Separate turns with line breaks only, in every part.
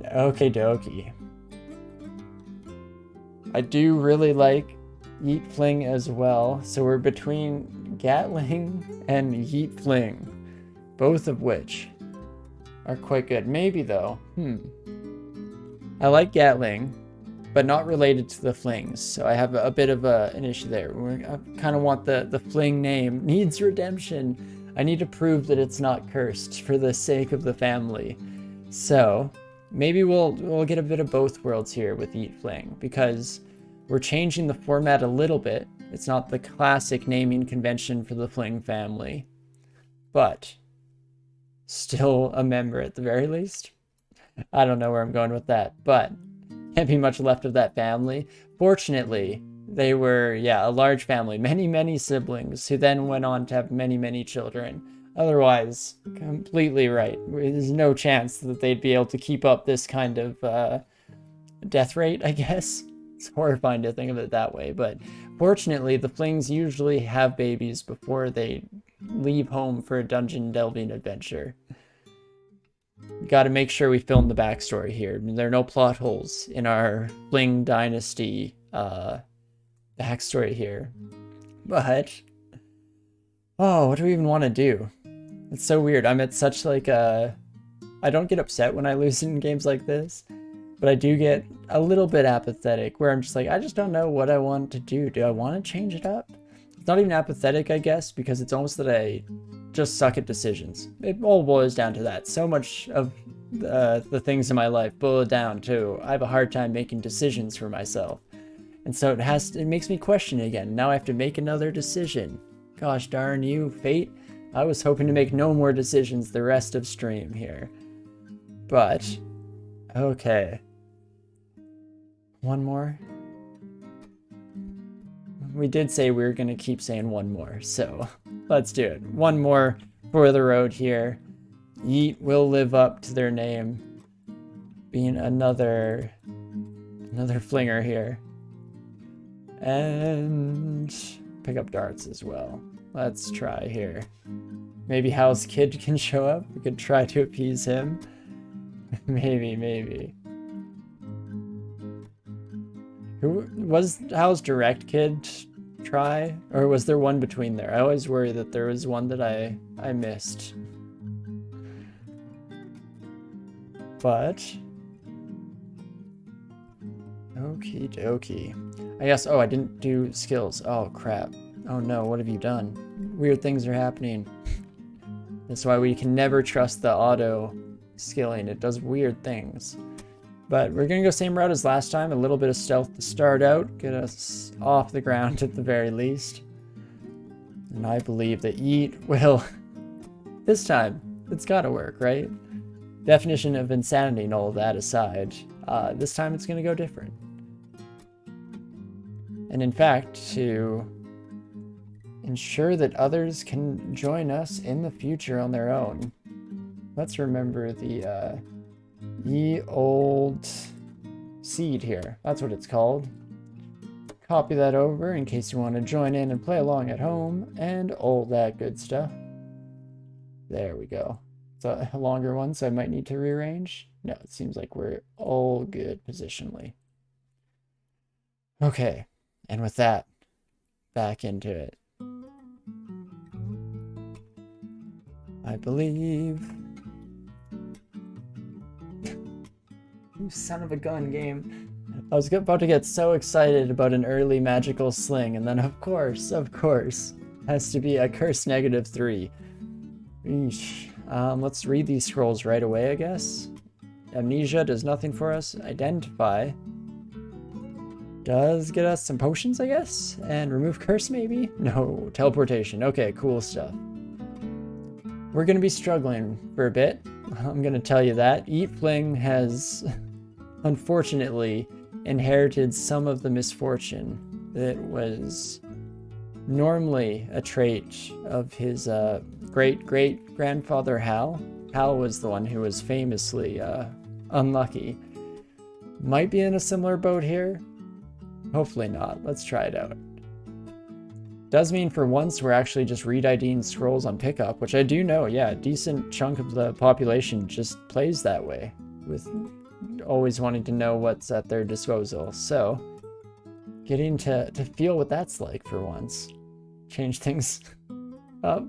Okie dokie. I do really like Yeet Fling as well, so we're between Gatling and Yeet Fling, both of which are quite good. Maybe though, I like Gatling, but not related to the Flings, so I have a bit of an issue there. I kind of want the Fling name needs redemption. I need to prove that it's not cursed for the sake of the family. So maybe we'll get a bit of both worlds here with Yeet Fling, because we're changing the format a little bit. It's not the classic naming convention for the Fling family, but still a member at the very least. I don't know where I'm going with that, but can't be much left of that family. Fortunately, they were, a large family, many siblings, who then went on to have many children. Otherwise, completely right. There's no chance that they'd be able to keep up this kind of death rate, I guess. It's horrifying to think of it that way, but fortunately, the Flings usually have babies before they leave home for a dungeon delving adventure. Got to make sure we film the backstory here. There are no plot holes in our Fling dynasty backstory here. But what do we even want to do? It's so weird. I'm at such like I don't get upset when I lose in games like this, but I do get a little bit apathetic where I'm just like, I just don't know what I want to do. Do I want to change it up? It's not even apathetic, I guess, because it's almost that I just suck at decisions. It all boils down to that. So much of the things in my life boil down to I have a hard time making decisions for myself. And so it makes me question it again. Now I have to make another decision. Gosh darn you, fate. I was hoping to make no more decisions the rest of stream here. But, okay. One more? We did say we were going to keep saying one more, so let's do it. One more for the road here. Yeet will live up to their name, being another flinger here. And pick up darts as well. Let's try here. Maybe Hal's kid can show up. We could try to appease him. maybe. Who was Hal's direct kid try? Or was there one between there? I always worry that there was one that I missed. But okie dokie. I guess, I didn't do skills. Oh crap. Oh no, what have you done? Weird things are happening. That's why we can never trust the auto skilling. It does weird things. But we're gonna go same route as last time. A little bit of stealth to start out. Get us off the ground at the very least. And I believe that Yeet will... This time, it's gotta work, right? Definition of insanity and all of that aside, this time it's gonna go different. And in fact, to ensure that others can join us in the future on their own, let's remember the ye old seed here. That's what it's called. Copy that over in case you want to join in and play along at home and all that good stuff. There we go. It's a longer one, so I might need to rearrange. No, it seems like we're all good positionally. Okay, and with that, back into it. I believe... You son of a gun, game. I was about to get so excited about an early magical sling, and then of course, has to be a curse -3. Eesh. Let's read these scrolls right away, I guess. Amnesia does nothing for us. Identify does get us some potions, I guess? And remove curse, maybe? No, teleportation. Okay, cool stuff. We're gonna be struggling for a bit. I'm gonna tell you that. Yeet Fling has... unfortunately inherited some of the misfortune that was normally a trait of his great-great-grandfather Hal. Hal was the one who was famously unlucky. Might be in a similar boat here. Hopefully not. Let's try it out. Does mean for once we're actually just read-IDing scrolls on pickup, which I do know, yeah, a decent chunk of the population just plays that way, with always wanting to know what's at their disposal. So, getting to feel what that's like for once. Change things up.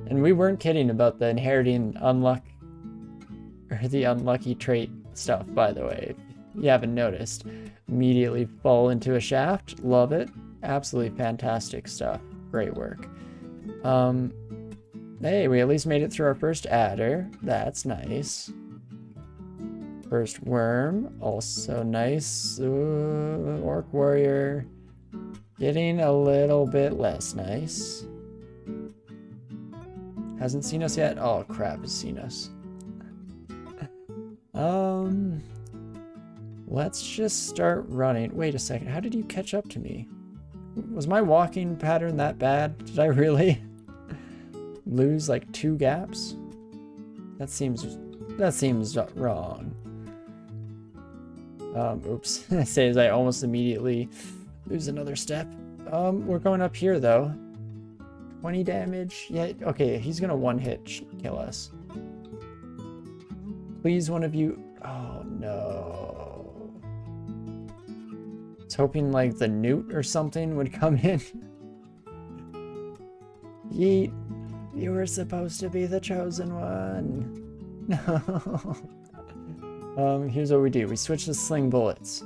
And we weren't kidding about the inheriting the unlucky trait stuff, by the way. If you haven't noticed. Immediately fall into a shaft. Love it. Absolutely fantastic stuff. Great work. Hey, we at least made it through our first adder. That's nice. First worm. Also nice. Orc warrior. Getting a little bit less nice. Hasn't seen us yet? Oh crap, has seen us. Let's just start running. Wait a second, how did you catch up to me? Was my walking pattern that bad? Did I really lose like 2 gaps? That seems wrong. Oops. I say as I almost immediately lose another step. We're going up here though. 20 damage. Yeah, okay, he's gonna one-hit kill us. Please, one of you. Oh no. I was hoping like the newt or something would come in. Yeet. You were supposed to be the chosen one. No. Here's what we do. We switch to sling bullets.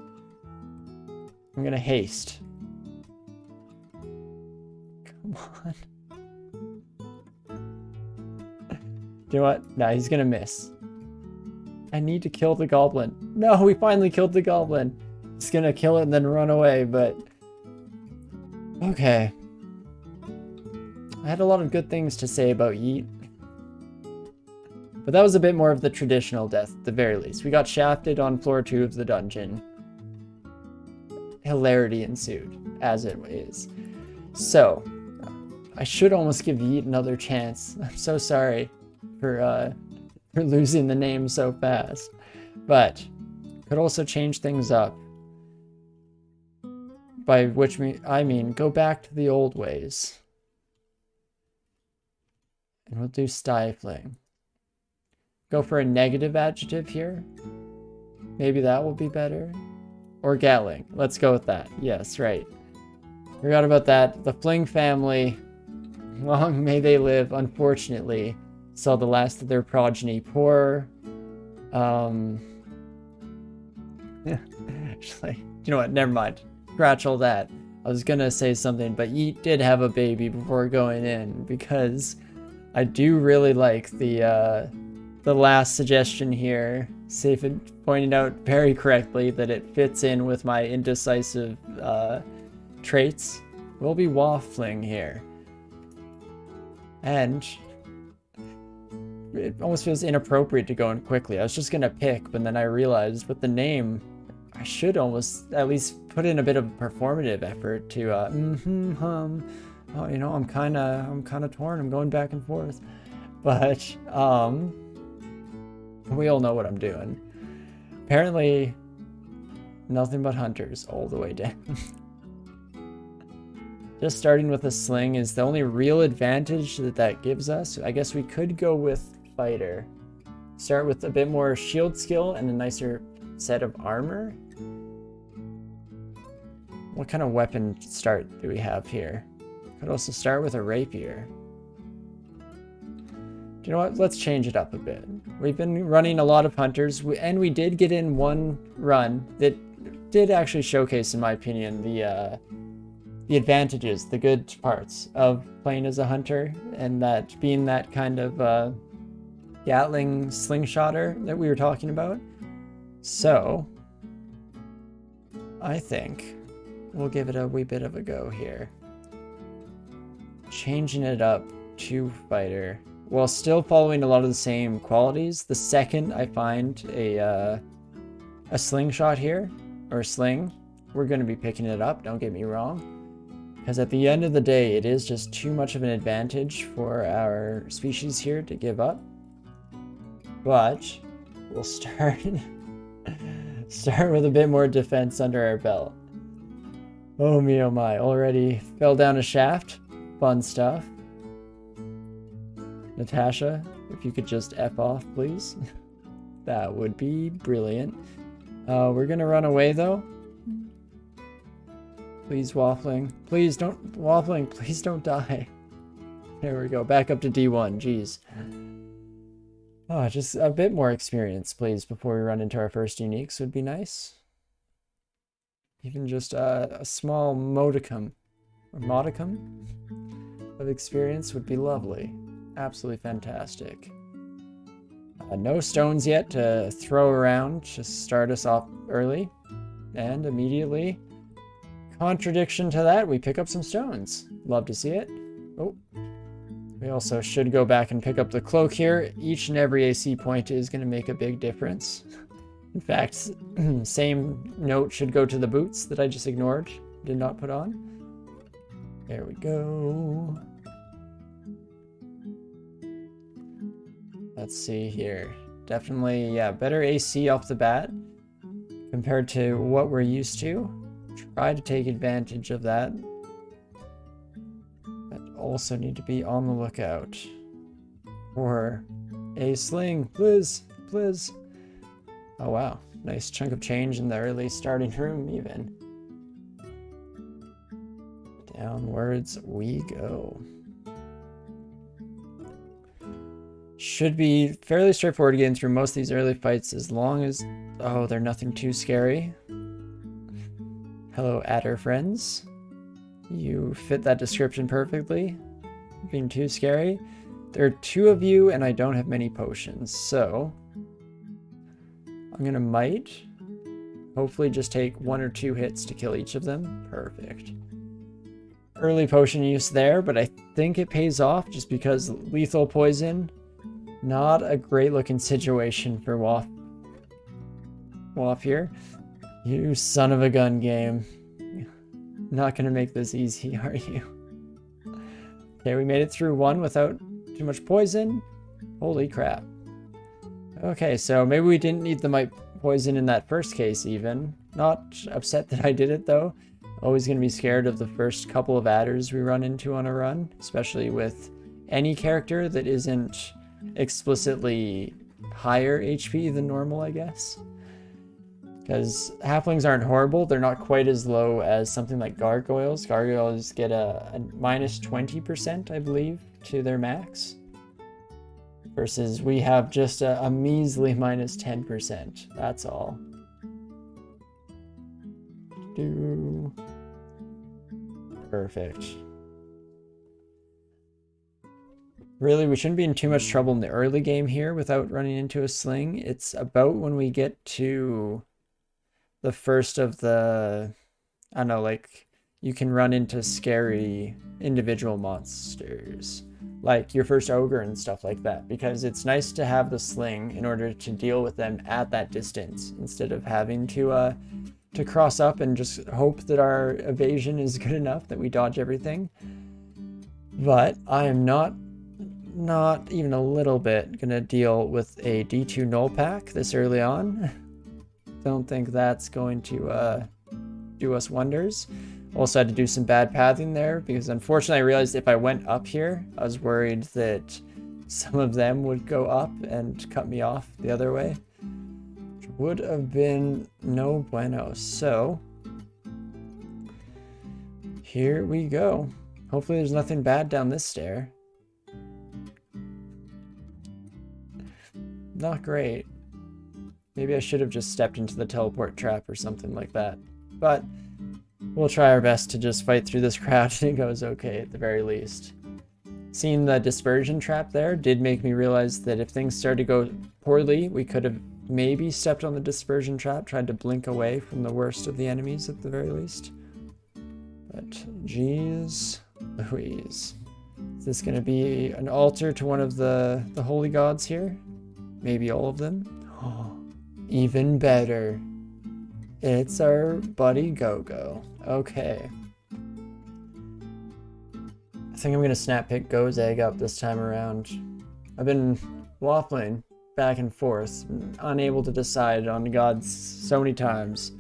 I'm gonna haste. Come on. You know what? Nah, he's gonna miss. I need to kill the goblin. No, we finally killed the goblin. He's gonna kill it and then run away, but... Okay. I had a lot of good things to say about Yeet. But that was a bit more of the traditional death, at the very least. We got shafted on floor 2 of the dungeon. Hilarity ensued, as it is. So, I should almost give Yeet another chance. I'm so sorry for losing the name so fast. But, could also change things up. By which I mean, go back to the old ways. And we'll do stifling. Go for a negative adjective here. Maybe that will be better. Or Gatling. Let's go with that. Yes, right. Forgot about that. The Fling family, long may they live, unfortunately, saw the last of their progeny. Poor, actually, you know what? Never mind. Scratch all that. I was gonna say something, but Yeet did have a baby before going in, because I do really like the last suggestion here. Safin pointed out very correctly that it fits in with my indecisive traits. We'll be waffling here. And it almost feels inappropriate to go in quickly. I was just gonna pick, but then I realized with the name, I should almost at least put in a bit of performative effort to oh, you know, I'm kind of torn. I'm going back and forth. But we all know what I'm doing. Apparently, nothing but hunters all the way down. Just starting with a sling is the only real advantage that gives us. I guess we could go with fighter. Start with a bit more shield skill and a nicer set of armor. What kind of weapon start do we have here? Could also start with a rapier. Do you know what? Let's change it up a bit. We've been running a lot of hunters, and we did get in one run that did actually showcase, in my opinion, the advantages, the good parts of playing as a hunter, and that being that kind of Gatling slingshotter that we were talking about. So, I think we'll give it a wee bit of a go here. Changing it up to fighter, while still following a lot of the same qualities. The second I find a slingshot here, or sling, we're going to be picking it up, don't get me wrong. Because at the end of the day, it is just too much of an advantage for our species here to give up. But we'll start with a bit more defense under our belt. Oh me, oh my, already fell down a shaft. Fun stuff. Natasha, if you could just F off, please. That would be brilliant. We're gonna run away though. Please, Waffling. Please don't, Waffling, please don't die. There we go, back up to D1, jeez. Oh, just a bit more experience, please, before we run into our first uniques would be nice. Even just a small modicum of experience would be lovely. Absolutely fantastic. No stones yet to throw around to start us off early. And immediately, contradiction to that, we pick up some stones. Love to see it. Oh, we also should go back and pick up the cloak here. Each and every AC point is going to make a big difference. In fact, same note should go to the boots that I just ignored, did not put on. There we go. Let's see here. Definitely, yeah, better AC off the bat compared to what we're used to. Try to take advantage of that. But also need to be on the lookout for a sling. Please, please. Oh wow, nice chunk of change in the early starting room even. Downwards we go. Should be fairly straightforward getting through most of these early fights as long as... Oh, they're nothing too scary. Hello, adder friends. You fit that description perfectly. Being too scary. There are 2 of you and I don't have many potions, so... I'm gonna might. Hopefully just take 1 or 2 hits to kill each of them. Perfect. Early potion use there, but I think it pays off just because lethal poison... Not a great looking situation for Waff here. You son of a gun game. Not gonna make this easy, are you? Okay, we made it through 1 without too much poison. Holy crap. Okay, so maybe we didn't need the might poison in that first case even. Not upset that I did it though. Always gonna be scared of the first couple of adders we run into on a run, especially with any character that isn't explicitly higher HP than normal, I guess. Because halflings aren't horrible, they're not quite as low as something like gargoyles. Gargoyles get a minus 20%, I believe, to their max. Versus we have just a measly minus 10%, that's all. Perfect. Really, we shouldn't be in too much trouble in the early game here without running into a sling. It's about when we get to the first of the, I don't know, like, you can run into scary individual monsters. Like your first ogre and stuff like that. Because it's nice to have the sling in order to deal with them at that distance. Instead of having to cross up and just hope that our evasion is good enough that we dodge everything. But I am not even a little bit gonna deal with a D2 null pack this early on. Don't think that's going to do us wonders. Also had to do some bad pathing there because unfortunately I realized if I went up here, I was worried that some of them would go up and cut me off the other way, which would have been no bueno. So here we go. Hopefully there's nothing bad down this stair. Not great. Maybe I should have just stepped into the teleport trap or something like that. But we'll try our best to just fight through this crowd and it goes okay at the very least. Seeing the dispersion trap there did make me realize that if things started to go poorly, we could have maybe stepped on the dispersion trap, tried to blink away from the worst of the enemies at the very least. But geez Louise. Is this going to be an altar to one of the holy gods here? Maybe all of them? Oh, even better. It's our buddy Go-Go. Okay. I think I'm going to snap pick Go's egg up this time around. I've been waffling back and forth, unable to decide on gods so many times.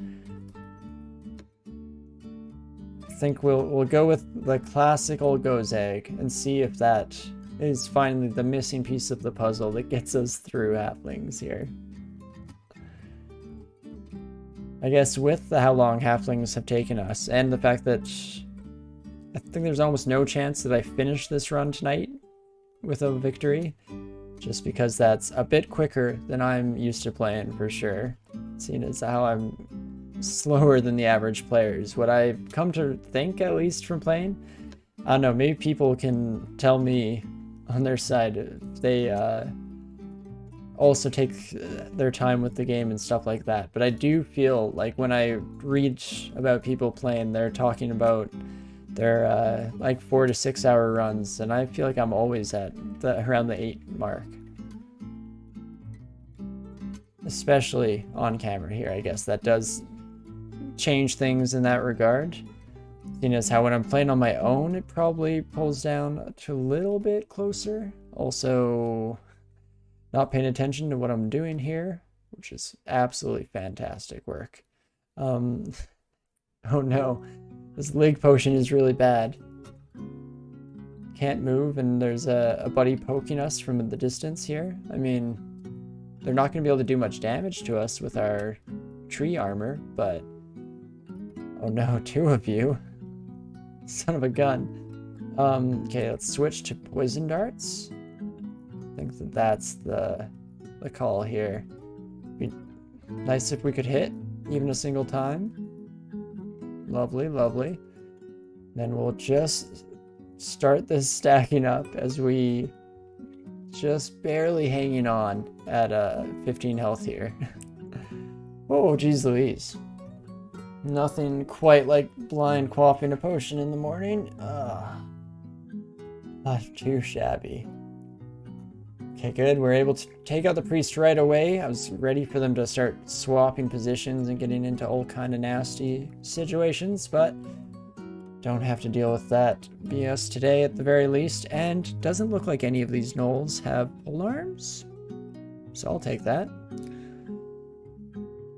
I think we'll go with the classic old Go's egg and see if that is finally the missing piece of the puzzle that gets us through halflings here. I guess with how long halflings have taken us, and the fact that I think there's almost no chance that I finish this run tonight with a victory, just because that's a bit quicker than I'm used to playing for sure, seeing as how I'm slower than the average players. What I've come to think, at least from playing, I don't know, maybe people can tell me on their side if they also take their time with the game and stuff like that. But I do feel like when I read about people playing, they're talking about their like 4 to 6 hour runs, and I feel like I'm always at around the 8 mark. Especially on camera here, I guess that does change things in that regard. Seeing as how when I'm playing on my own, it probably pulls down to a little bit closer. Also, not paying attention to what I'm doing here, which is absolutely fantastic work. Oh no, this Lig potion is really bad. Can't move, and there's a buddy poking us from the distance here. I mean, they're not going to be able to do much damage to us with our tree armor, but... Oh no, 2 of you. Son of a gun. Okay, let's switch to poison darts. I think that that's the call here. Be nice if we could hit even a single time. Lovely, lovely. Then we'll just start this stacking up as we just barely hanging on at 15 health here. Oh, geez Louise. Nothing quite like blind quaffing a potion in the morning. Not too shabby. Okay, good. We're able to take out the priest right away. I was ready for them to start swapping positions and getting into all kind of nasty situations, but don't have to deal with that BS today at the very least. And doesn't look like any of these gnolls have alarms, so I'll take that.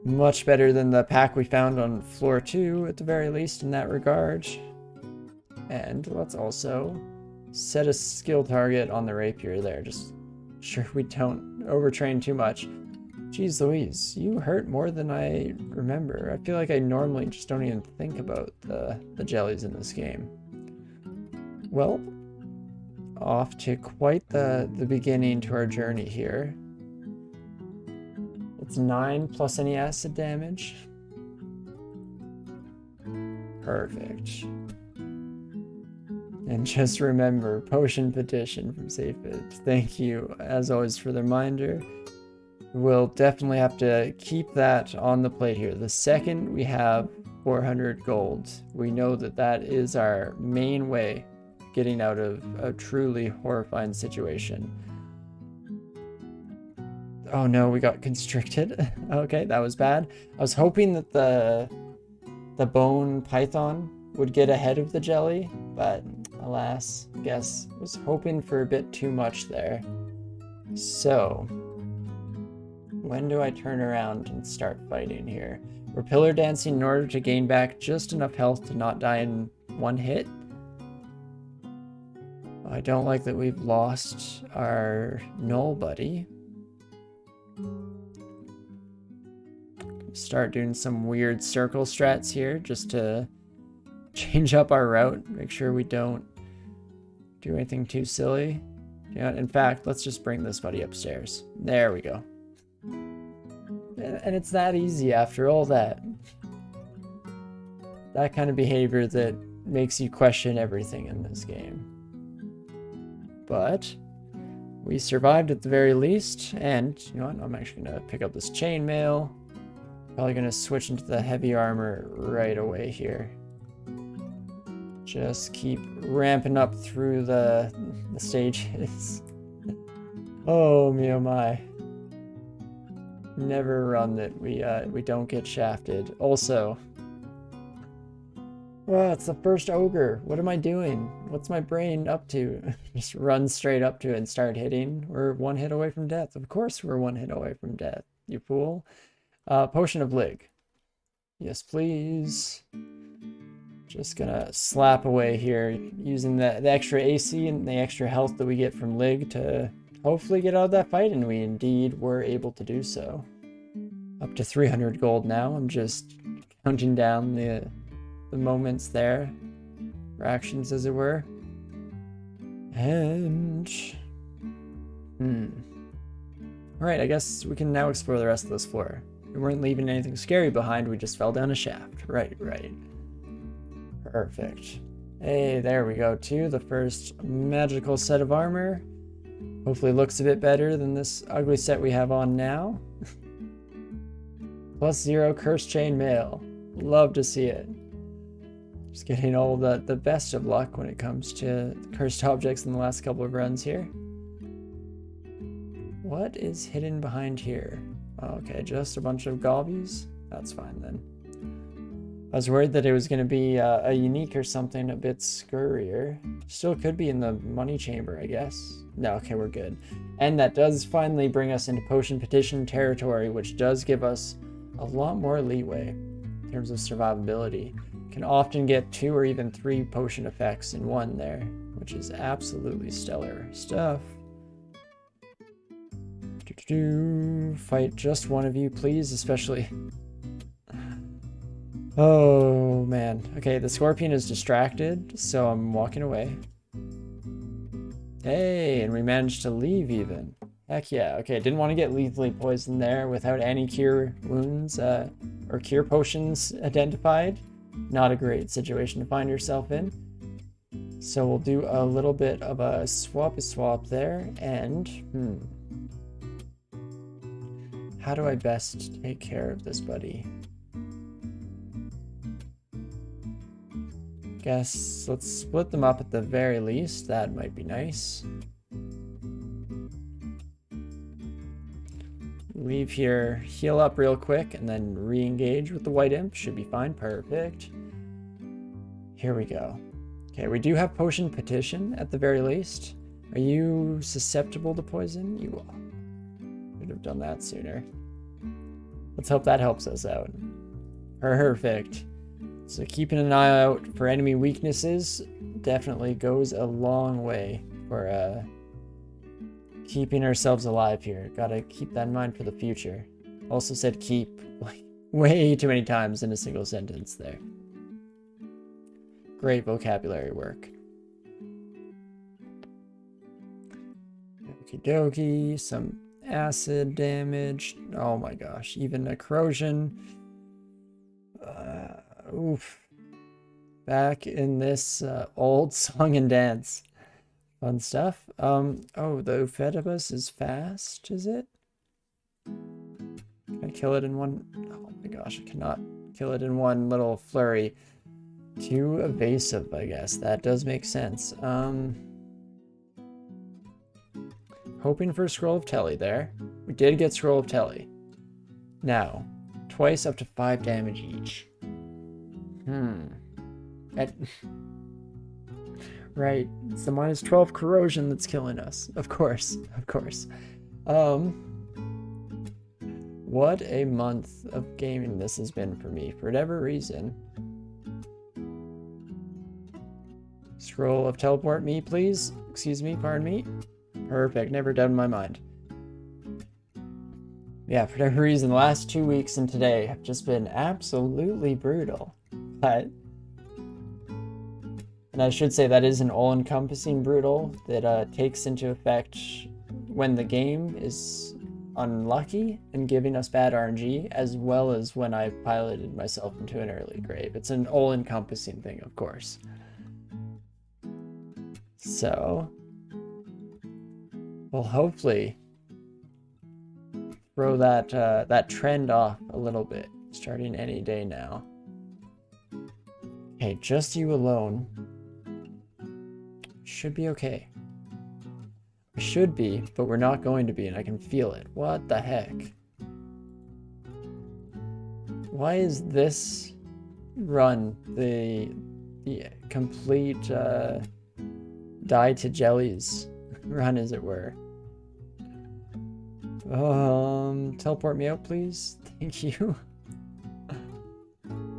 Much better than the pack we found on floor 2 at the very least in that regard. And let's also set a skill target on the rapier there, just sure we don't overtrain too much. Jeez Louise, you hurt more than I remember. I feel like I normally just don't even think about the jellies in this game. Well, off to quite the beginning to our journey here. It's 9 plus any acid damage. Perfect. And just remember, potion petition from Safed. Thank you, as always, for the reminder. We'll definitely have to keep that on the plate here. The second we have 400 gold, we know that that is our main way of getting out of a truly horrifying situation. Oh no, we got constricted. Okay, that was bad. I was hoping that the bone python would get ahead of the jelly, but alas, I guess I was hoping for a bit too much there. So, when do I turn around and start fighting here? We're pillar dancing in order to gain back just enough health to not die in one hit. I don't like that we've lost our gnoll buddy. Start doing some weird circle strats here just to change up our route, make sure we don't do anything too silly. Yeah, in fact, let's just bring this buddy upstairs. There we go. And it's that easy after all that. That kind of behavior that makes you question everything in this game. But we survived at the very least, and you know what? I'm actually going to pick up this chainmail. Probably going to switch into the heavy armor right away here. Just keep ramping up through the stages. Oh me oh my. Never run that we don't get shafted. Also, well, it's the first ogre. What am I doing? What's my brain up to? Just run straight up to it and start hitting. We're 1 hit away from death. Of course we're 1 hit away from death, you fool. Potion of Lig. Yes, please. Just gonna slap away here, using the extra AC and the extra health that we get from Lig to hopefully get out of that fight, and we indeed were able to do so. Up to 300 gold now. I'm just counting down the moments there. Fractions, as it were. And... Alright, I guess we can now explore the rest of this floor. We weren't leaving anything scary behind, we just fell down a shaft. Right. Perfect. Hey, there we go, too. The first magical set of armor. Hopefully looks a bit better than this ugly set we have on now. +0 curse chain mail. Love to see it. Just getting all the best of luck when it comes to cursed objects in the last couple of runs here. What is hidden behind here? Okay, just a bunch of gobbies. That's fine then. I was worried that it was going to be a unique or something a bit scurrier. Still could be in the money chamber, I guess. No, okay, we're good. And that does finally bring us into potion petition territory, which does give us a lot more leeway in terms of survivability. Can often get 2 or even 3 potion effects in one there, which is absolutely stellar stuff. Fight just one of you, please, especially... Oh, man. Okay, the scorpion is distracted, so I'm walking away. Hey, and we managed to leave even. Heck yeah. Okay, didn't want to get lethally poisoned there without any cure wounds or cure potions identified. Not a great situation to find yourself in. So we'll do a little bit of a swap there, and how do I best take care of this buddy? Guess let's split them up at the very least. That might be nice. Leave here, heal up real quick, and then re-engage with the white imp. Should be fine. Perfect. Here we go. Okay, we do have potion petition at the very least. Are you susceptible to poison? You are. Should have done that sooner. Let's hope that helps us out. Perfect. So keeping an eye out for enemy weaknesses definitely goes a long way for keeping ourselves alive here. Gotta keep that in mind for the future. Also said keep like way too many times in a single sentence there. Great vocabulary work. Okie dokie, some acid damage. Oh my gosh, even a corrosion. Oof. Back in this old song and dance. Fun stuff. Oh, the Ufetibus is fast, is it? Can I kill it in one? Oh my gosh, I cannot kill it in one little flurry. Too evasive, I guess. That does make sense. Hoping for Scroll of Telly there. We did get Scroll of Telly. Now, twice up to 5 damage each. Right, it's the -12 corrosion that's killing us. Of course. What a month of gaming this has been for me, for whatever reason. Scroll of teleport me, please. Excuse me, pardon me. Perfect, never doubt in my mind. Yeah, for whatever reason, the last 2 weeks and today have just been absolutely brutal. But, and I should say that is an all-encompassing brutal that takes into effect when the game is unlucky and giving us bad RNG, as well as when I piloted myself into an early grave. It's an all-encompassing thing, of course. So, we'll hopefully throw that trend off a little bit, starting any day now. Okay, just you alone. Should be okay. We should be, but we're not going to be, and I can feel it. What the heck? Why is this run the complete die to jellies run, as it were? Teleport me out, please. Thank you.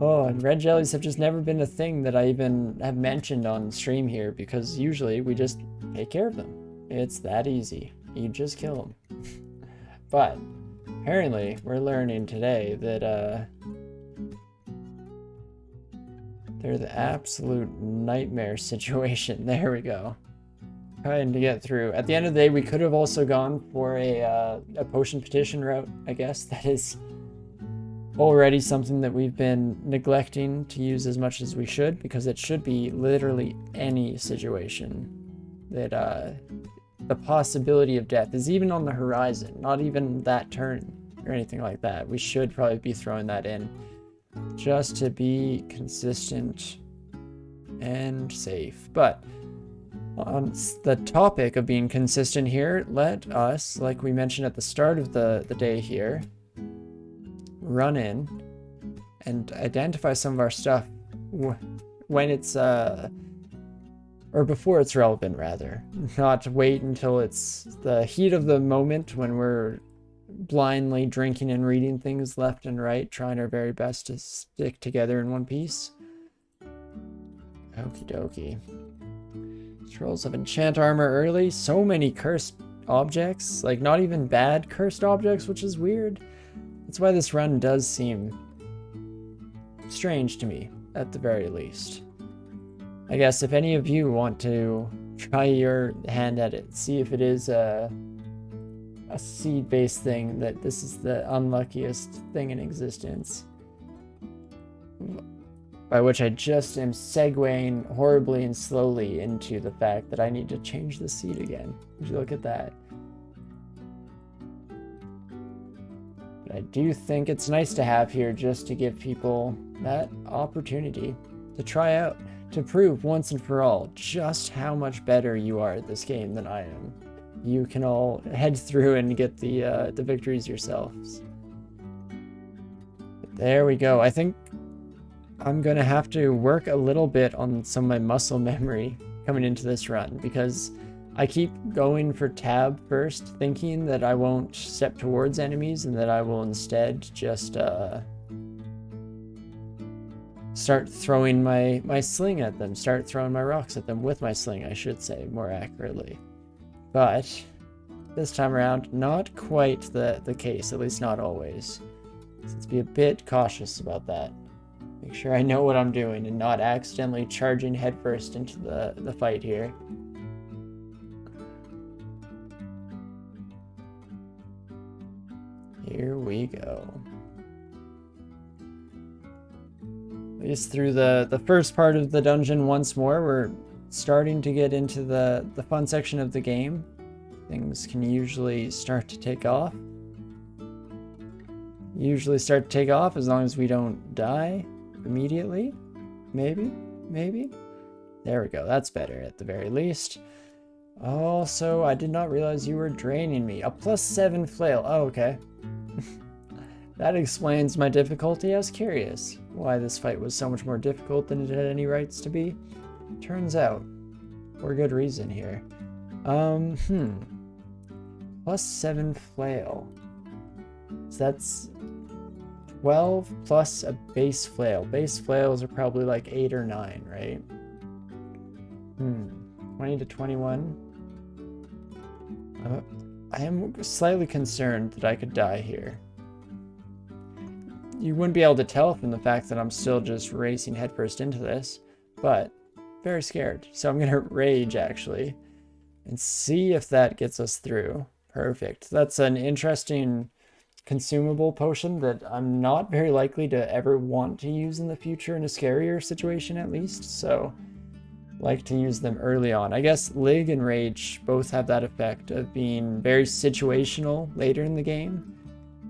Oh, and red jellies have just never been a thing that I even have mentioned on stream here, because usually we just take care of them. It's that easy. You just kill them. But Apparently, we're learning today that they're the absolute nightmare situation. There we go. Trying to get through. At the end of the day, we could have also gone for a potion petition route, I guess. That is already something that we've been neglecting to use as much as we should, because it should be literally any situation that the possibility of death is even on the horizon, not even that turn or anything like that. We should probably be throwing that in just to be consistent and safe. But on the topic of being consistent here, let us, like we mentioned at the start of the day here, run in and identify some of our stuff when it's or before it's relevant, rather. Not wait until it's the heat of the moment when we're blindly drinking and reading things left and right, trying our very best to stick together in one piece. Okie dokie. Scrolls of enchant armor early. So many cursed objects. Like, not even bad cursed objects, which is weird. That's why this run does seem strange to me, at the very least. I guess if any of you want to try your hand at it, see if it is a seed-based thing, that this is the unluckiest thing in existence. By which I just am segueing horribly and slowly into the fact that I need to change the seed again. Would you look at that? But I do think it's nice to have here just to give people that opportunity to try out, to prove once and for all just how much better you are at this game than I am. You can all head through and get the victories yourselves. But there we go. I think I'm going to have to work a little bit on some of my muscle memory coming into this run, because I keep going for tab first, thinking that I won't step towards enemies and that I will instead just start throwing my sling at them, start throwing my rocks at them with my sling, I should say, more accurately. But this time around, not quite the case, at least not always. So let's be a bit cautious about that. Make sure I know what I'm doing and not accidentally charging headfirst into the fight here. Here we go. At least through the first part of the dungeon once more, we're starting to get into the fun section of the game. Things can usually start to take off. Usually start to take off as long as we don't die immediately. Maybe. There we go. That's better at the very least. Also, I did not realize you were draining me. A +7 flail. Oh, okay. That explains my difficulty. I was curious why this fight was so much more difficult than it had any rights to be. Turns out, for good reason here. +7 flail. So that's 12 plus a base flail. Base flails are probably like 8 or 9, right? 20 to 21. I am slightly concerned that I could die here. You wouldn't be able to tell from the fact that I'm still just racing headfirst into this, but very scared. So I'm gonna rage actually and see if that gets us through. Perfect. That's an interesting consumable potion that I'm not very likely to ever want to use in the future in a scarier situation, at least. So like to use them early on. I guess Lig and Rage both have that effect of being very situational later in the game,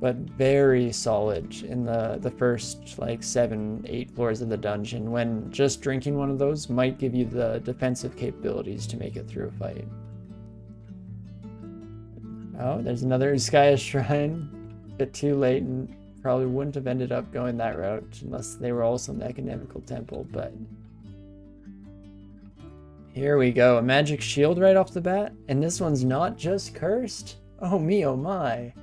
but very solid in the first like 7-8 floors of the dungeon, when just drinking one of those might give you the defensive capabilities to make it through a fight. Oh, there's another Uskaya Shrine. A bit too late, and probably wouldn't have ended up going that route unless they were also in the Academical Temple, but here we go. A magic shield right off the bat, and this one's not just cursed. Oh me, oh my.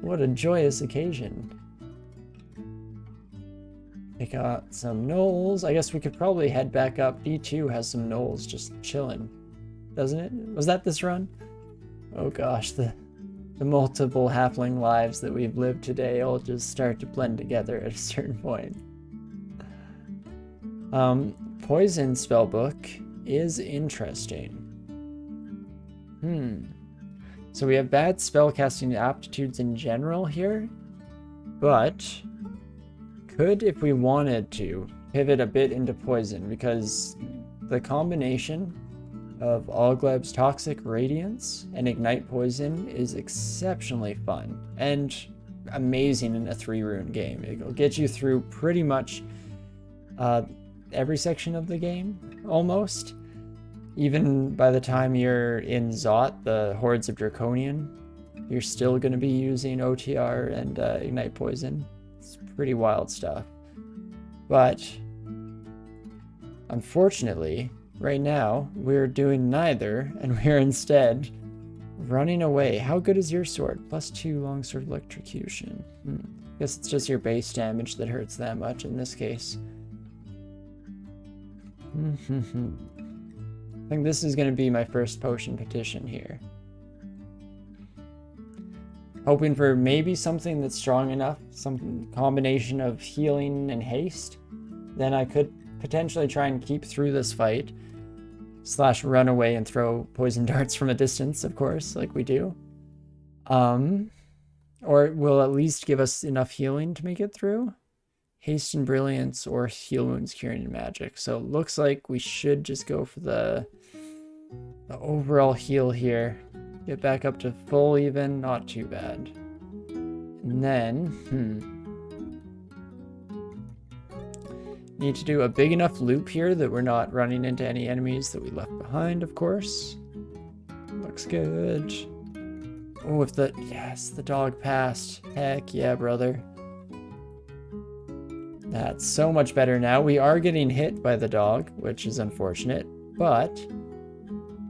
What a joyous occasion. I got some gnolls. I guess we could probably head back up. D2 has some gnolls just chilling, doesn't it? Was that this run? Oh gosh, the the multiple halfling lives that we've lived today all just start to blend together at a certain point. Poison spellbook is interesting. So we have bad spellcasting aptitudes in general here, but could, if we wanted to, pivot a bit into poison, because the combination of Ogleb's Toxic Radiance and Ignite Poison is exceptionally fun and amazing in a 3-rune game. It'll get you through pretty much every section of the game, almost. Even by the time you're in Zot, the Hordes of Draconian, you're still going to be using OTR and Ignite Poison. It's pretty wild stuff. But unfortunately, right now, we're doing neither, and we're instead running away. How good is your sword? +2 longsword electrocution. Guess it's just your base damage that hurts that much in this case. I think this is going to be my first potion petition here. Hoping for maybe something that's strong enough, some combination of healing and haste. Then I could potentially try and keep through this fight. / run away and throw poison darts from a distance, of course, like we do. Or it will at least give us enough healing to make it through. Haste and Brilliance or Heal Wounds, Curing and Magic. So it looks like we should just go for the overall heal here. Get back up to full even, not too bad. And then, need to do a big enough loop here that we're not running into any enemies that we left behind, of course. Looks good. Oh, yes, the dog passed. Heck yeah, brother. That's so much better now. We are getting hit by the dog, which is unfortunate, but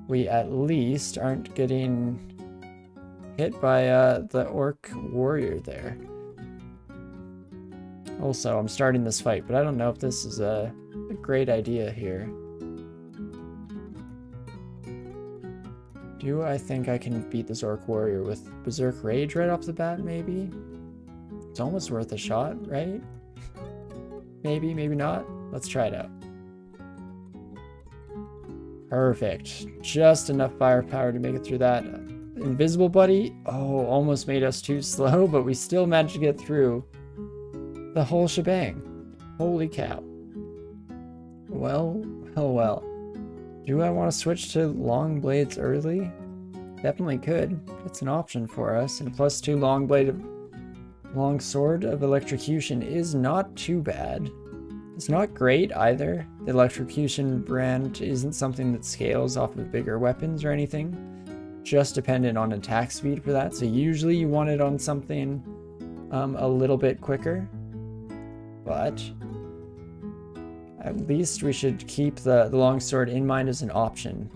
we at least aren't getting hit by the orc warrior there. Also, I'm starting this fight, but I don't know if this is a great idea here. Do I think I can beat this orc warrior with Berserk Rage right off the bat, maybe? It's almost worth a shot, right? Maybe, maybe not. Let's try it out. Perfect. Just enough firepower to make it through that. Invisible Buddy, almost made us too slow, but we still managed to get through the whole shebang. Holy cow. Well, oh well. Do I want to switch to long blades early? Definitely could. It's an option for us. And +2 long sword of electrocution is not too bad. It's not great either. The electrocution brand isn't something that scales off of bigger weapons or anything. Just dependent on attack speed for that. So usually you want it on something a little bit quicker. But at least we should keep the longsword in mind as an option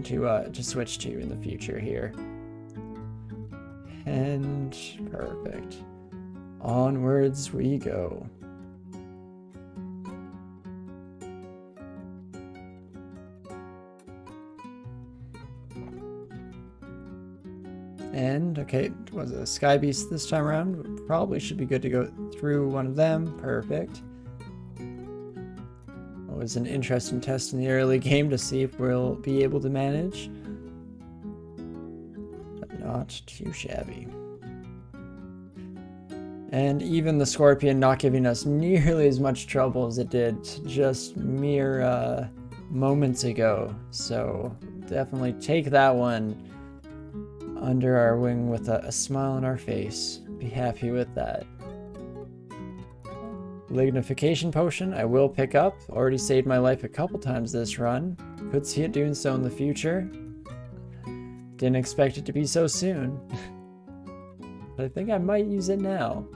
to switch to in the future here. And perfect. Onwards we go. And, okay, was it a Sky Beast this time around? Probably should be good to go through one of them. Perfect. It was an interesting test in the early game to see if we'll be able to manage. But not too shabby. And even the Scorpion not giving us nearly as much trouble as it did just mere moments ago. So definitely take that one under our wing with a smile on our face. Be happy with that. Lignification Potion I will pick up. Already saved my life a couple times this run. Could see it doing so in the future. Didn't expect it to be so soon. But I think I might use it now.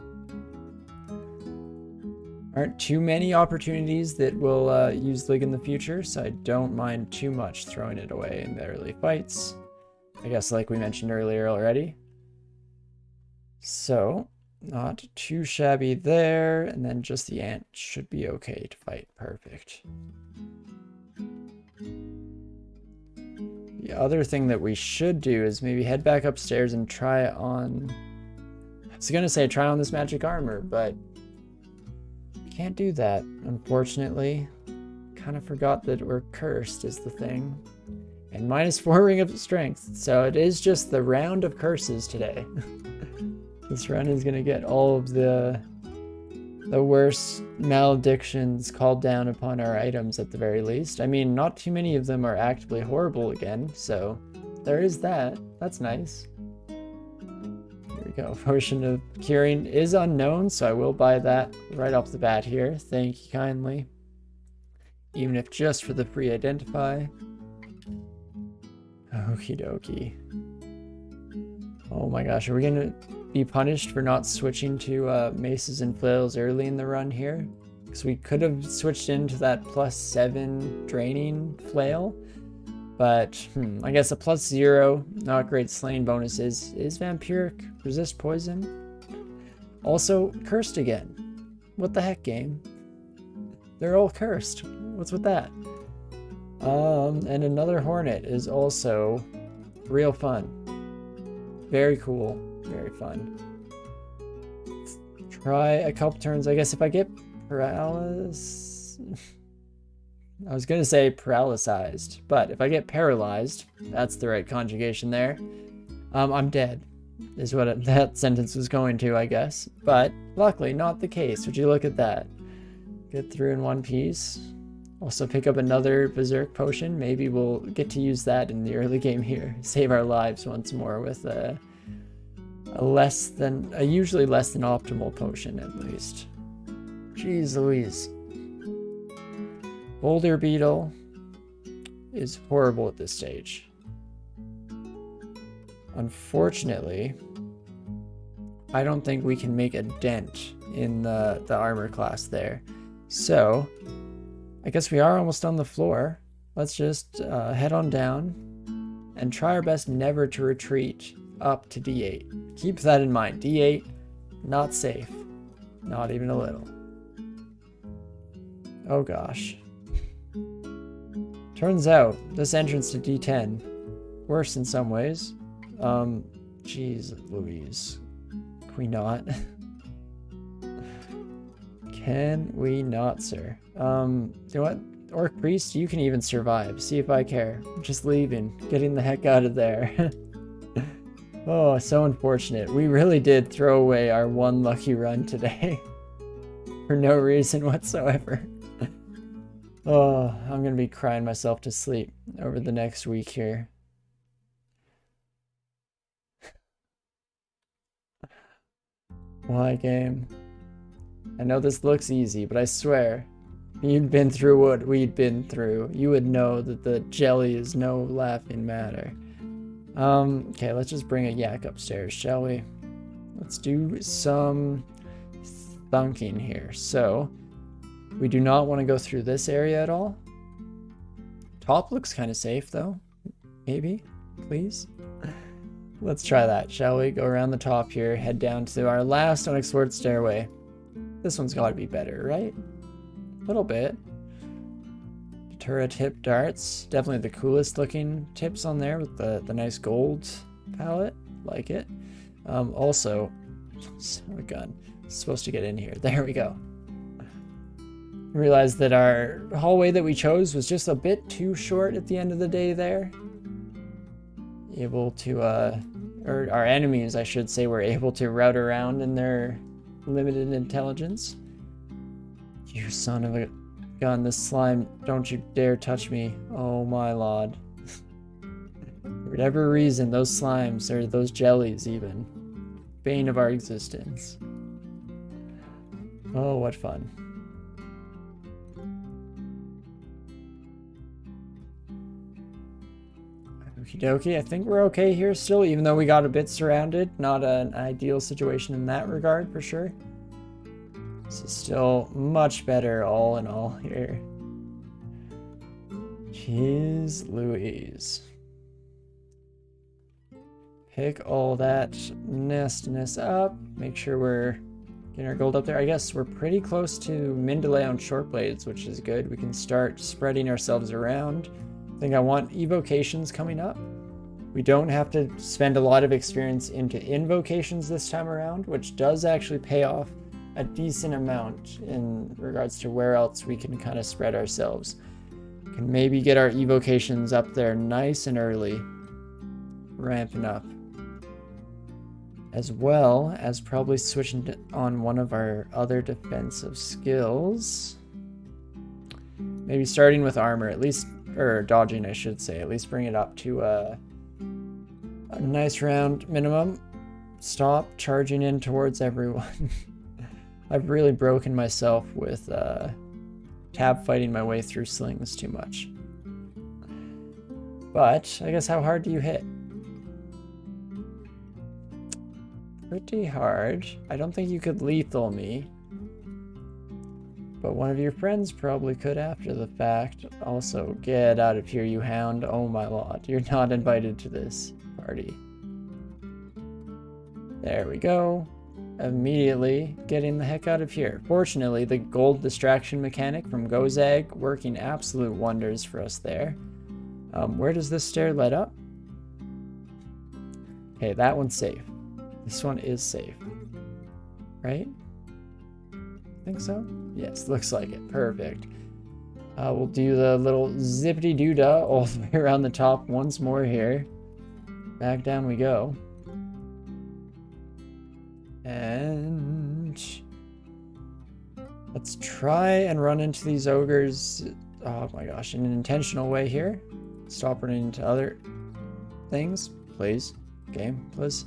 Aren't too many opportunities that will use Lig in the future, so I don't mind too much throwing it away in the early fights. I guess like we mentioned earlier already. So, not too shabby there, and then just the ant should be okay to fight. Perfect. The other thing that we should do is maybe head back upstairs and try on... I was gonna say try on this magic armor, but can't do that, unfortunately. Kind of forgot that we're cursed is the thing. And -4 ring of strength, so it is just the round of curses today. This run is gonna get all of the worst maledictions called down upon our items at the very least. I mean, not too many of them are actively horrible again, so there is that. That's nice. Here we go. Potion of Curing is unknown, so I will buy that right off the bat here. Thank you kindly. Even if just for the free identify. Okie dokie. Oh my gosh, are we gonna be punished for not switching to maces and flails early in the run here? Because we could have switched into that +7 draining flail, but I guess a +0 not great slaying bonus is vampiric, resist poison. Also cursed again. What the heck, game? They're all cursed. What's with that? And another hornet is also real fun. Very cool. Very fun. Let's try a couple turns. I guess if I get paralysis... I was going to say paralyzed, but if I get paralyzed, that's the right conjugation there. I'm dead, is what that sentence was going to, I guess. But luckily, not the case. Would you look at that? Get through in one piece. Also pick up another Berserk potion. Maybe we'll get to use that in the early game here. Save our lives once more with a usually less than optimal potion at least. Jeez Louise. Boulder Beetle is horrible at this stage. Unfortunately, I don't think we can make a dent in the armor class there. So, I guess we are almost on the floor. Let's just head on down and try our best never to retreat up to D8. Keep that in mind. D8, not safe. Not even a little. Oh gosh. Turns out, this entrance to D10, worse in some ways. Jeez Louise. Can we not? Can we not, sir? You know what? Orc Priest, you can even survive. See if I care. I'm just leaving. Getting the heck out of there. Oh, so unfortunate. We really did throw away our one lucky run today. For no reason whatsoever. Oh, I'm gonna be crying myself to sleep over the next week here. Why, game? I know this looks easy, but I swear, if you'd been through what we'd been through, you would know that the jelly is no laughing matter. Okay, let's just bring a yak upstairs, shall we? Let's do some thunking here. So, we do not want to go through this area at all. Top looks kind of safe, though. Maybe? Please? Let's try that, shall we? Go around the top here, head down to our last unexplored stairway. This one's got to be better, right? A little bit. Turret tip darts. Definitely the coolest looking tips on there with the nice gold palette. Like it. Also, son of a gun. Supposed to get in here. There we go. Realized that our hallway that we chose was just a bit too short at the end of the day there. Able to, or our enemies, I should say, were able to route around in their limited intelligence. You son of a gun, this slime, don't you dare touch me. Oh my lord. For whatever reason, those slimes, or those jellies even, bane of our existence. Oh, what fun. Okie dokie, I think we're okay here still, even though we got a bit surrounded. Not an ideal situation in that regard, for sure. This is still much better all in all here. Jeez Louise. Pick all that nastiness up. Make sure we're getting our gold up there. I guess we're pretty close to min delay on short blades, which is good. We can start spreading ourselves around. I think I want evocations coming up. We don't have to spend a lot of experience into invocations this time around, which does actually pay off a decent amount in regards to where else we can kind of spread ourselves. Can maybe get our evocations up there nice and early, ramping up. As well as probably switching on one of our other defensive skills. Maybe starting with armor, at least, or dodging, I should say. At least bring it up to a nice round minimum. Stop charging in towards everyone. I've really broken myself with tab fighting my way through slings too much. But I guess how hard do you hit? Pretty hard. I don't think you could lethal me. But one of your friends probably could after the fact. Also, get out of here, you hound. Oh my lord, you're not invited to this party. There we go. Immediately getting the heck out of here. Fortunately, the gold distraction mechanic from Gozag working absolute wonders for us there. Where does this stair lead up? Okay, that one's safe. This one is safe. Right? Think so? Yes, looks like it. Perfect. We'll do the little zippity-doo-dah all the way around the top once more here. Back down we go. And let's try and run into these ogres, oh my gosh, in an intentional way here. Stop running into other things, please. Game, please.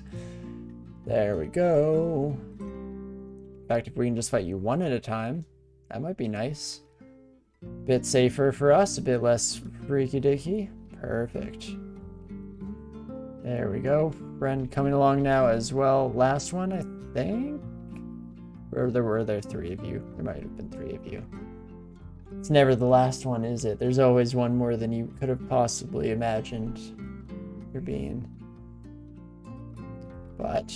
There we go. In fact, if we can just fight you one at a time, that might be nice. Bit safer for us, a bit less freaky-dicky. Perfect. There we go. Friend coming along now as well. Last one, I think? Or were there three of you? There might have been three of you. It's never the last one, is it? There's always one more than you could have possibly imagined there being. But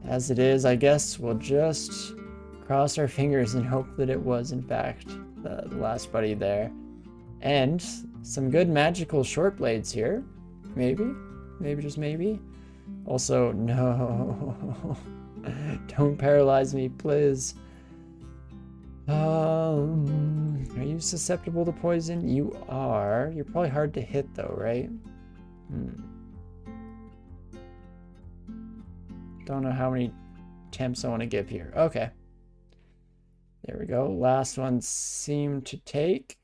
as it is, I guess we'll just cross our fingers and hope that it was, in fact, the last buddy there. And some good magical short blades here.Maybe. Maybe, just maybe. Also, no. Don't paralyze me, please. Are you susceptible to poison? You are. You're probably hard to hit, though, right? Don't know how many attempts I want to give here. Okay. There we go. Last one seemed to take.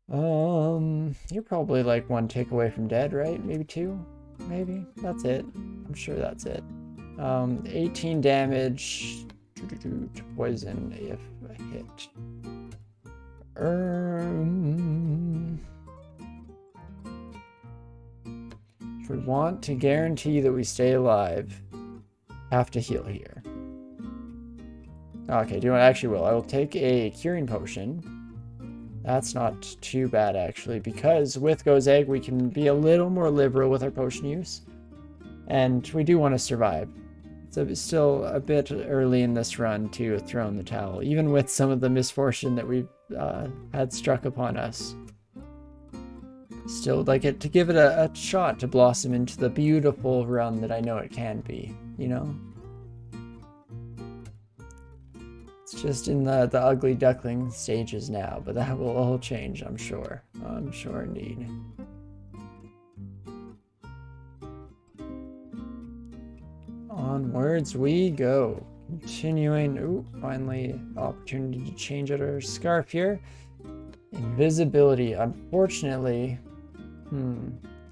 You're probably like one tick away from dead, right? Maybe two? Maybe? That's it. I'm sure that's it. 18 damage to poison if I hit. If we want to guarantee that we stay alive, have to heal here. Okay, do I actually will. I will take a curing potion. That's not too bad, actually, because with Gozag, we can be a little more liberal with our potion use. And we do want to survive. It's still a bit early in this run to throw in the towel, even with some of the misfortune that we've had struck upon us. Still would like it to give it a shot to blossom into the beautiful run that I know it can be, you know? It's just in the ugly duckling stages now, but that will all change, I'm sure. I'm sure indeed. Onwards we go. Continuing. Ooh, finally, opportunity to change out our scarf here. Invisibility. Unfortunately,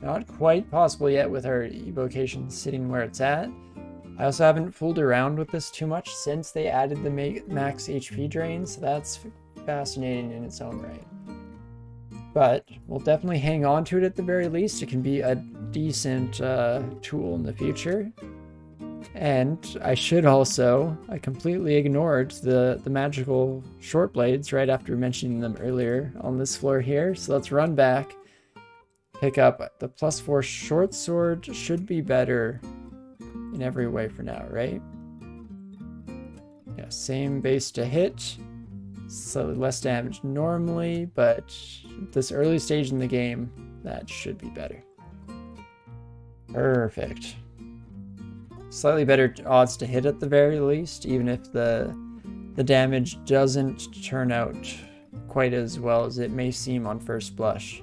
not quite possible yet with our evocation sitting where it's at. I also haven't fooled around with this too much since they added the max HP drain, so that's fascinating in its own right. But we'll definitely hang on to it at the very least. It can be a decent tool in the future. And I should also, I completely ignored the magical short blades right after mentioning them earlier on this floor here. So let's run back, pick up the +4 short sword. Should be better in every way for now, right? Yeah, same base to hit, slightly less damage normally, but this early stage in the game, that should be better. Perfect. Slightly better odds to hit at the very least, even if the damage doesn't turn out quite as well as it may seem on first blush.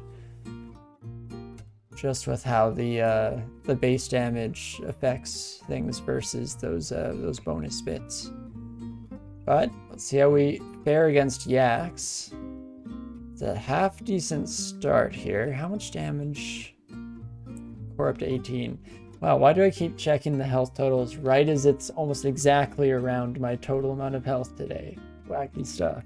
Just with how the base damage affects things versus those bonus bits. But let's see how we fare against Yaks. It's a half decent start here. How much damage? Core up to 18. Wow, why do I keep checking the health totals right as it's almost exactly around my total amount of health today? Wacky stuff.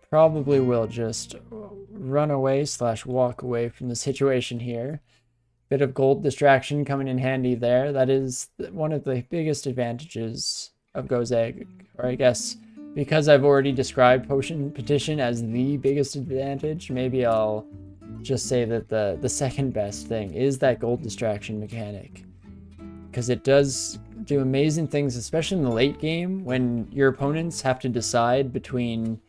Probably will just run away / walk away from the situation here. Bit of gold distraction coming in handy there. That is one of the biggest advantages of Gozeg, or I guess because I've already described Potion Petition as the biggest advantage, maybe I'll just say that the second best thing is that gold distraction mechanic. Because it does do amazing things, especially in the late game, when your opponents have to decide between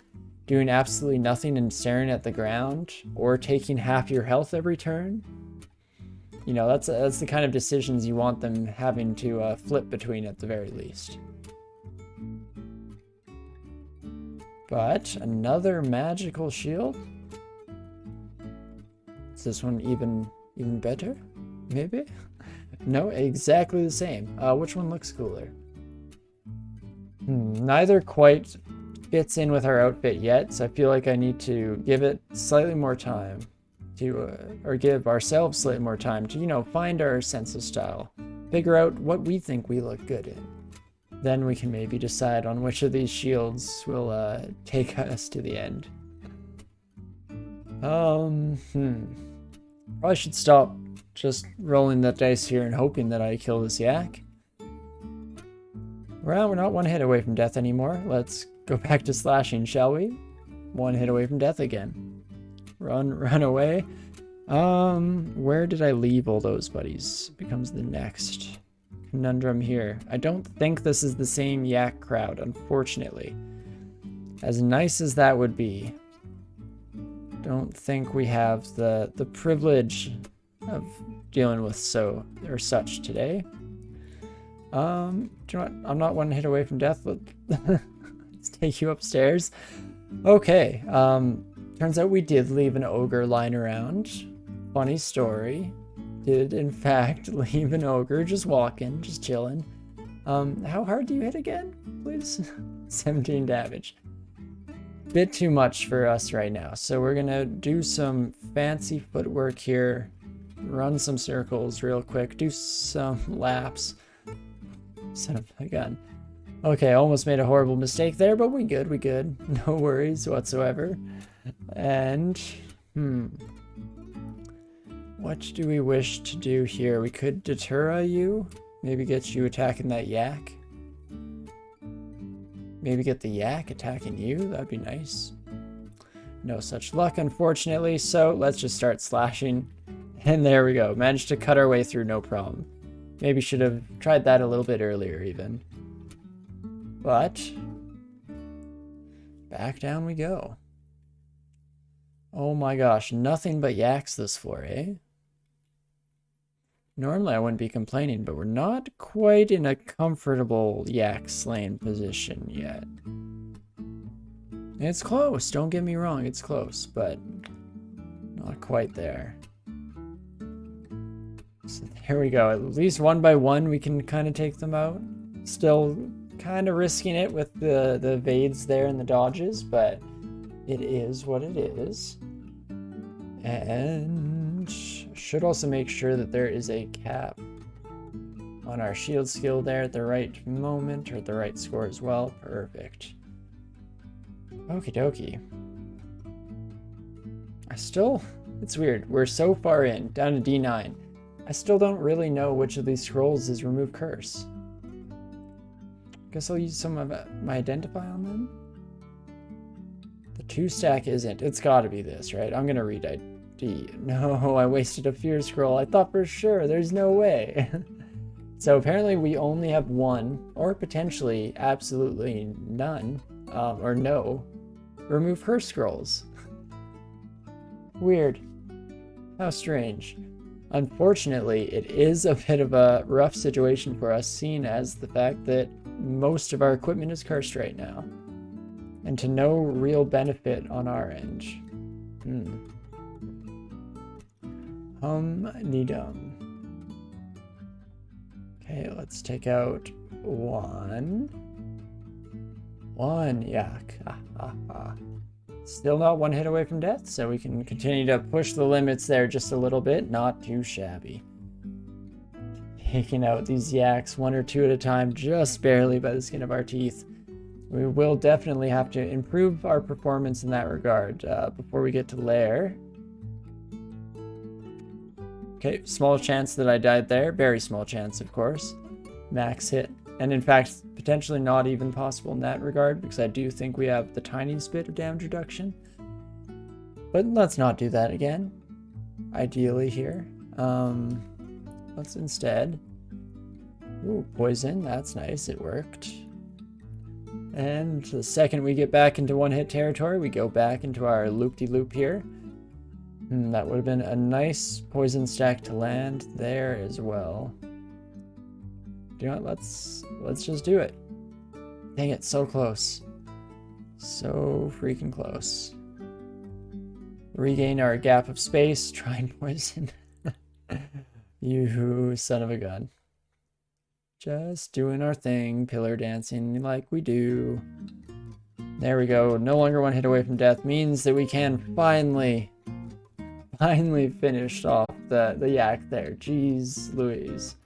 doing absolutely nothing and staring at the ground, or taking half your health every turn. You know, that's the kind of decisions you want them having to flip between at the very least. But another magical shield. Is this one even better? Maybe? No, exactly the same. Which one looks cooler? Neither quite fits in with our outfit yet, so I feel like I need to give it slightly more time to, or give ourselves slightly more time to, you know, find our sense of style, figure out what we think we look good in. Then we can maybe decide on which of these shields will take us to the end. Probably should stop just rolling that dice here and hoping that I kill this yak. Well, we're not one hit away from death anymore. Let's go back to slashing, shall we? One hit away from death again. Run away. Where did I leave all those buddies? Becomes the next conundrum here. I don't think this is the same yak crowd, unfortunately. As nice as that would be, don't think we have the privilege of dealing with such today. Do you know what? I'm not one hit away from death. Let's take you upstairs. Okay. Turns out we did leave an ogre lying around. Funny story. Did in fact leave an ogre just walking, just chilling. How hard do you hit again, please? 17 damage. Bit too much for us right now. So we're gonna do some fancy footwork here. Run some circles real quick. Do some laps. Son of a gun. Okay, almost made a horrible mistake there, but we good. No worries whatsoever. And, what do we wish to do here? We could deter you. Maybe get you attacking that yak. Maybe get the yak attacking you. That'd be nice. No such luck, unfortunately. So let's just start slashing. And there we go. Managed to cut our way through, no problem. Maybe should have tried that a little bit earlier even. But back down we go. Oh my gosh, nothing but yaks this floor, eh? Normally I wouldn't be complaining, but we're not quite in a comfortable yak slaying position yet. It's close, don't get me wrong, it's close, but not quite there. So here we go, at least one by one we can kind of take them out. Still kind of risking it with the evades there and the dodges, but it is what it is. And should also make sure that there is a cap on our shield skill there at the right moment, or at the right score as well. Perfect. Okie dokie. It's weird. We're so far in, down to D9. I still don't really know which of these scrolls is Remove Curse. Guess I'll use some of my Identify on them. The 2-stack isn't. It's gotta be this, right? I'm gonna read ID. No, I wasted a Fear Scroll. I thought for sure. There's no way. So apparently we only have one, or potentially absolutely none, or no, remove her scrolls. Weird. How strange. Unfortunately, it is a bit of a rough situation for us, seen as the fact that most of our equipment is cursed right now. And to no real benefit on our end. Hum-de-dum. Okay, let's take out one. One yak. Still not one hit away from death, so we can continue to push the limits there just a little bit. Not too shabby. Taking out these yaks one or two at a time, just barely by the skin of our teeth. We will definitely have to improve our performance in that regard before we get to lair. Okay, small chance that I died there. Very small chance, of course. Max hit. And in fact, potentially not even possible in that regard, because I do think we have the tiniest bit of damage reduction. But let's not do that again. Ideally here. Let's instead... Ooh, poison. That's nice. It worked. And the second we get back into one-hit territory, we go back into our loop-de-loop here. That would have been a nice poison stack to land there as well. You know what, let's just do it. Dang it, so close. So freaking close. Regain our gap of space, try and poison. You son of a gun. Just doing our thing, pillar dancing like we do. There we go, no longer one hit away from death means that we can finally finish off the yak there. Jeez Louise.